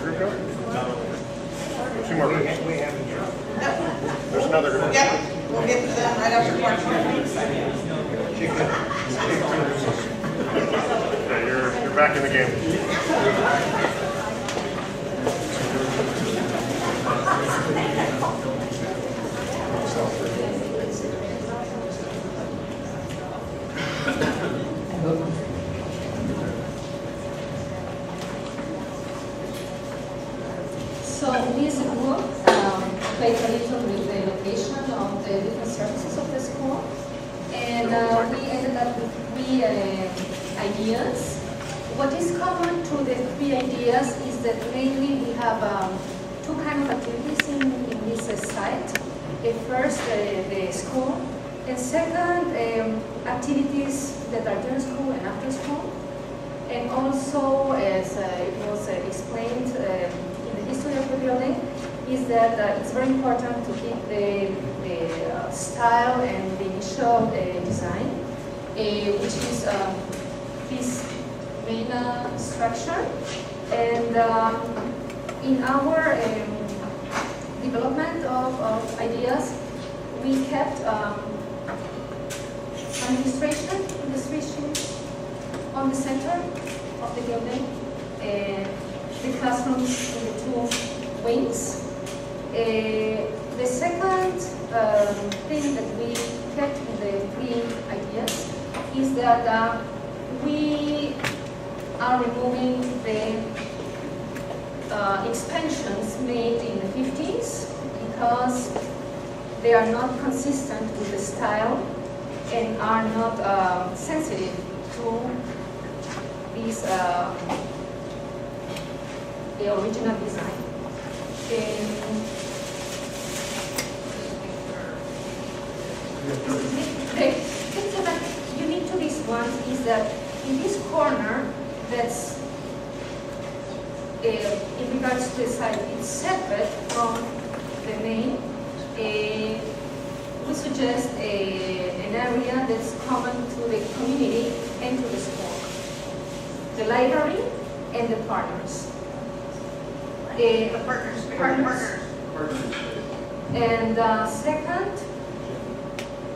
group go? Two more groups. There's another group. Yep, we'll get to them right after part one. Okay, you're back in the game. So we as a group played a little with the location of the different services of the school, and we ended up with three ideas. What is common to the three ideas is that mainly we have two kinds of activities in this site. First, the school, and second, activities that are during school and after school. And also, as it was explained in the history of the building, is that it's very important to keep the style and the initial design, which is this main structure. And in our development of ideas, we kept administration on the center of the building, the classrooms in the two wings. The second thing that we kept in the three ideas is that we are removing the expansions made in the 50s because they are not consistent with the style and are not sensitive to these, the original design. The thing that unique to this one is that in this corner, that's in regards to the side, it's separate from the main. We suggest an area that's common to the community and to the school. The library and the partners. The partners. And second,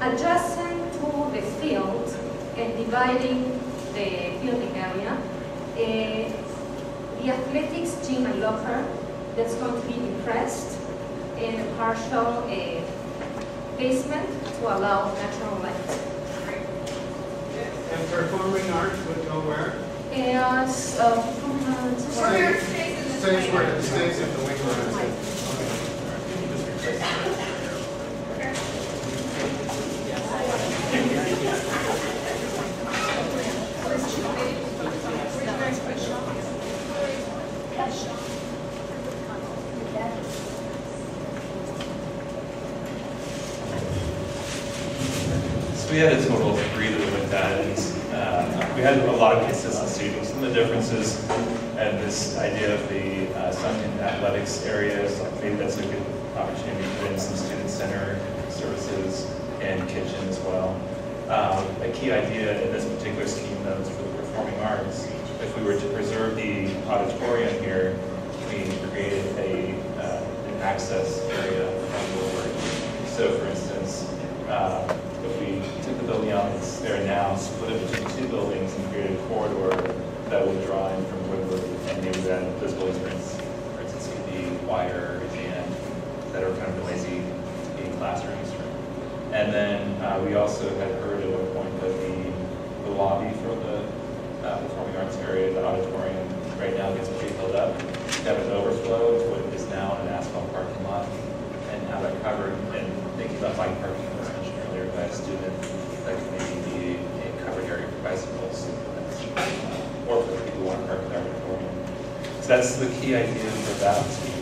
adjacent to the field and dividing the building area, the athletics gym and locker that's going to be depressed in a partial basement to allow natural light. And performing arts would go where? And Stage where it stays in the wing room. So we had a total of 3 that we looked at, and we had a lot of consistency. Some of the differences and this idea of the sunken athletics areas, like maybe that's a good opportunity to put in some student center services and kitchen as well. A key idea in this particular scheme, though, is for the performing arts. If we were to preserve the auditorium here, we created an access area from forward. So, for instance, if we took the building out that's there now, split it between 2 buildings, and created a corridor that would draw in from Woodward, and maybe that those buildings, for instance, could be wider and that are kind of noisy to be classrooms. And then we also had heard at one point that the lobby for the performing arts area, the auditorium, right now gets pretty filled up. To have an overflow to what is now an asphalt parking lot, and have that covered, and thinking about bike parking, as mentioned earlier by a student, that could maybe be a covered area for bicycles, or for people who want to park in the auditorium. So that's the key idea for that scheme.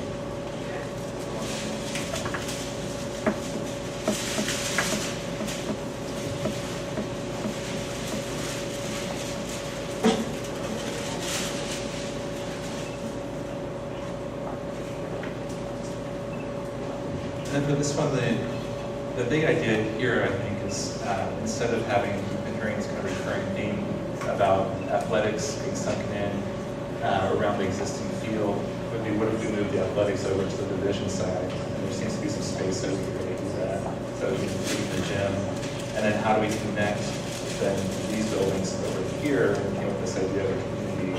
And for this one, the big idea here, I think, is instead of having been hearing this kind of recurring theme about athletics being sunken in around the existing field, would be what if we moved the athletics over to the division side? And there seems to be some space that we could really use that. So we can do the gym. And then how do we connect then these buildings over here? And came up with this idea of a community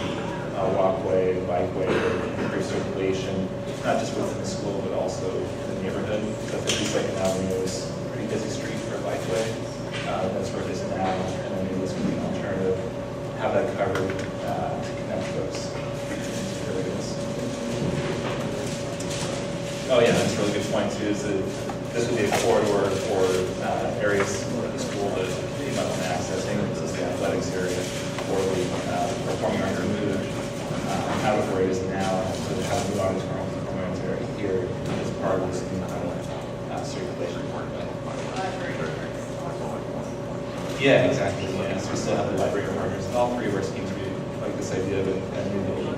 walkway, bikeway, to improve circulation, not just within the school, but also in the neighborhood. So 52nd Avenue is a pretty busy street for a bikeway. That's where it is now. And then maybe this would be an alternative. Have that covered to connect those areas. Oh yeah, that's a really good point too, is that this would be a corridor for areas of the school that you might want to access. This is the athletics area or the performing arts removed out of where it is now, so to have the auditorium performing arts area here as part of this new circulation. Yeah, exactly. Yeah, so we still have the library partners, and all three of our schemes, we like this idea of a new building